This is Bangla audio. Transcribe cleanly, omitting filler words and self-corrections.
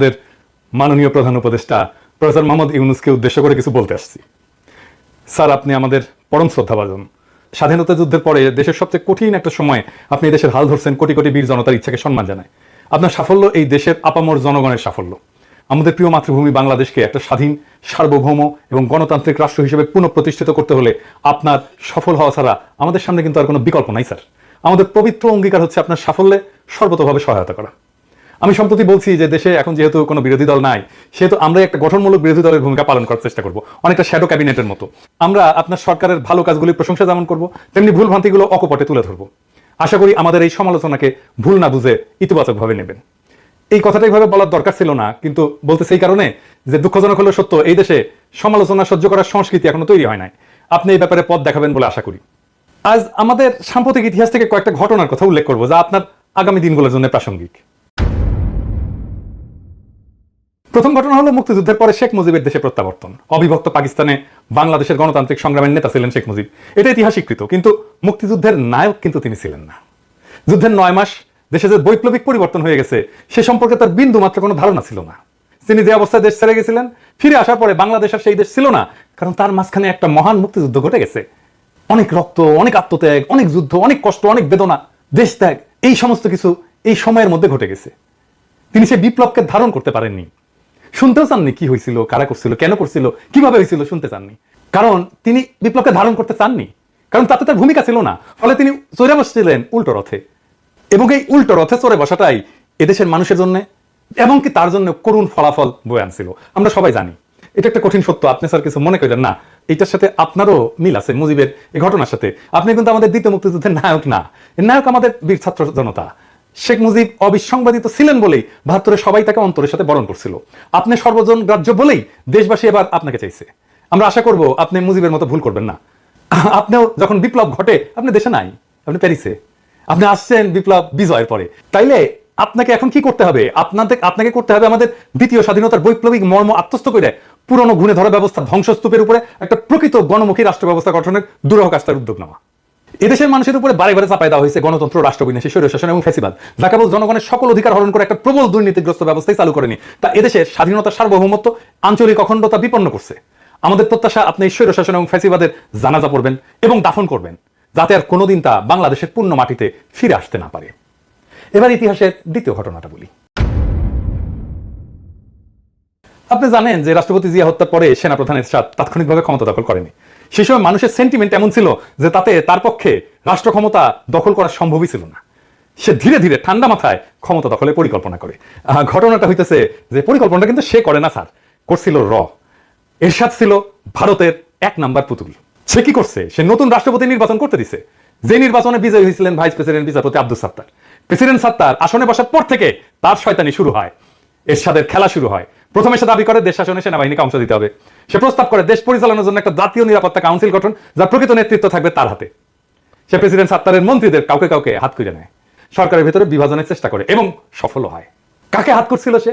আমাদের মাননীয় প্রধান উপদেষ্টা প্রফেসর মোহাম্মদ ইউনূসকে উদ্দেশ্য করে কিছু বলতে আসছি। স্যার, আপনি আমাদের পরম শ্রদ্ধাভাজন। স্বাধীনতা যুদ্ধের পরে দেশের সবচেয়ে কঠিন একটা সময় আপনি দেশের হাল ধরছেন, কোটি কোটি বীর জনতার ইচ্ছাকে সম্মান জানায়। আপনার সাফল্য এই দেশের আপামর জনগণের সাফল্য। আমাদের প্রিয় মাতৃভূমি বাংলাদেশকে একটা স্বাধীন, সার্বভৌম এবং গণতান্ত্রিক রাষ্ট্র হিসেবে পুনঃপ্রতিষ্ঠিত করতে হলে আপনার সফল হওয়া ছাড়া আমাদের সামনে কিন্তু আর কোনো বিকল্প নাই স্যার। আমাদের পবিত্র অঙ্গীকার হচ্ছে আপনার সাফল্যে সর্বতোভাবে সহায়তা করা। আমি সম্প্রতি বলছি যে দেশে এখন যেহেতু কোনো বিরোধী দল নাই, সেহেতু আমরা একটা গঠনমূলক বিরোধী দলের ভূমিকা পালন করার চেষ্টা করব, অনেকটা শ্যাডো ক্যাবিনেটের মতো। আমরা আপনার সরকারের ভালো কাজগুলির প্রশংসা যেমন করব, তেমনি ভুল ভ্রান্তিগুলো অকপটে তুলে ধরবো। আশা করি আমাদের এই সমালোচনাকে ভুল না বুঝে ইতিবাচকভাবে নেবেন। এই কথাটা এইভাবে বলার দরকার ছিল না, কিন্তু বলতে সেই কারণে যে দুঃখজনক হলো সত্য, এই দেশে সমালোচনা সহ্য করার সংস্কৃতি এখনো তৈরি হয় নাই। আপনি এই ব্যাপারে পথ দেখাবেন বলে আশা করি। আজ আমাদের সাম্প্রতিক ইতিহাস থেকে কয়েকটা ঘটনার কথা উল্লেখ করবো যা আপনার আগামী দিনগুলোর জন্য প্রাসঙ্গিক। প্রথম ঘটনা হলো মুক্তিযুদ্ধের পরে শেখ মুজিবের দেশে প্রত্যাবর্তন। অবিভক্ত পাকিস্তানে বাংলাদেশের গণতান্ত্রিক সংগ্রামের নেতা ছিলেন শেখ মুজিব, এটা ইতিহাসীকৃত, কিন্তু মুক্তিযুদ্ধের নায়ক কিন্তু তিনি ছিলেন না। যুদ্ধের 9 মাস দেশে যে বৈপ্লবিক পরিবর্তন হয়ে গেছে সে সম্পর্কে তার বিন্দু মাত্র কোনো ধারণা ছিল না। তিনি যে অবস্থায় দেশ ছেড়ে গেছিলেন, ফিরে আসার পরে বাংলাদেশ আর সেই দেশ ছিল না, কারণ তার মাঝখানে একটা মহান মুক্তিযুদ্ধ ঘটে গেছে। অনেক রক্ত, অনেক আত্মত্যাগ, অনেক যুদ্ধ, অনেক কষ্ট, অনেক বেদনা, দেশ ত্যাগ, এই সমস্ত কিছু এই সময়ের মধ্যে ঘটে গেছে। তিনি সেই বিপ্লবকে ধারণ করতে পারেননি, শুনতেও চাননি কি হয়েছিল, কারা করছিল, কেন করছিল, কিভাবে হয়েছিল শুনতে চাননি। কারণ তিনি বিপ্লবকে ধারণ করতে চাননি, কারণ তাতে তার ভূমিকা ছিল না। ফলে তিনি চড়ে বসছিলেন উল্টো রথে, এবং এই উল্টো রথে চড়ে বসাটাই এদেশের মানুষের জন্য এমনকি তার জন্য করুণ ফলাফল বয়ে আনছিল। আমরা সবাই জানি, এটা একটা কঠিন সত্য। আপনি স্যার কিছু মনে করেন না, এটার সাথে আপনারও মিল আছে মুজিবের এই ঘটনার সাথে। আপনি কিন্তু আমাদের দ্বিতীয় মুক্তিযুদ্ধের নায়ক না, এর নায়ক আমাদের বীর ছাত্র জনতা। শেখ মুজিব অবিসংবাদিত ছিলেন বলেই 72-এ সবাই তাকে অন্তরের সাথে বরণ করছিল। আপনি সর্বজন গ্রাহ্য বলেই দেশবাসী এবার আপনাকে চাইছে। আমরা আশা করব আপনি মুজিবের মতো ভুল করবেন না। আপনিও যখন বিপ্লব ঘটে আপনি দেশে নাই, আপনি প্যারিসে। আপনি আসছেন বিপ্লব বিজয়ের পরে। তাইলে আপনাকে এখন কি করতে হবে? আপনাকে করতে হবে আমাদের দ্বিতীয় স্বাধীনতার বৈপ্লবিক মর্ম আত্মস্থ করে পুরনো গুণে ধরা ব্যবস্থা ধ্বংসস্তূপের উপরে একটা প্রকৃত গণমুখী রাষ্ট্র ব্যবস্থা গঠনের দুরূহ কাজটার উদ্যোগ নেওয়া। এদেশের মানুষের উপরে বারে বারে চাপাই দেওয়া হয়েছে গণতন্ত্র, রাষ্ট্রবিন্যাসী, স্বৈরশাসন এবং ফ্যাসিবাদ, যা কেবল জনগণের সকল অধিকার হরণ করে একটা প্রবল দুর্নীতিগ্রস্ত ব্যবস্থাই চালু করেনি, তা এদেশের স্বাধীনতা, সার্বভৌমত্ব, আঞ্চলিক অখণ্ডতা বিপন্ন করছে। আমাদের প্রত্যাশা আপনি এই স্বৈরশাসন এবং ফ্যাসিবাদের জানাজা পড়বেন এবং দাফন করবেন, যাতে আর কোনোদিন তা বাংলাদেশের পূর্ণ মাটিতে ফিরে আসতে না পারে। এবার ইতিহাসের দ্বিতীয় ঘটনাটা বলি। আপনি জানেন যে রাষ্ট্রপতি জিয়া হত্যার পরে সেনাপ্রধান এরশাদ তাৎক্ষণিকভাবে ক্ষমতা দখল করেনি। সেই সময় মানুষের সেন্টিমেন্ট এমন ছিল যে তাতে তার পক্ষে রাষ্ট্র ক্ষমতা দখল করা সম্ভবই ছিল না। সে ধীরে ধীরে ঠান্ডা মাথায় ক্ষমতা দখলের পরিকল্পনা করে। ঘটনাটা হইতেছে যে পরিকল্পনাটা কিন্তু সে করে না স্যার, করছিল এরশাদ ছিল ভারতের 1 নাম্বার পুতুল। সে কি করছে? সে নতুন রাষ্ট্রপতি নির্বাচন করতে দিছে, যে নির্বাচনে বিজয়ী হয়েছিলেন ভাইস প্রেসিডেন্ট বিচারপতি আব্দুল সাত্তার। প্রেসিডেন্ট সাত্তার আসনে বসার পর থেকে তার শয়তানি শুরু হয়, এরশাদের খেলা শুরু হয়। প্রথমে সে দাবি করে দেশ শাসনে সেনাবাহিনীকে অংশ দিতে হবে। সে প্রস্তাব করে দেশ পরিচালনার জন্য একটা জাতীয় নিরাপত্তা কাউন্সিল গঠন, যার প্রকৃত নেতৃত্ব থাকবে তার হাতে। সে প্রেসিডেন্ট সাত্তারের মন্ত্রীদের কাউকে কাউকে হাত করে নেয়, সরকারের ভেতরে বিভাজনের চেষ্টা করে এবং সফল হয়। কাকে হাত করছিল সে?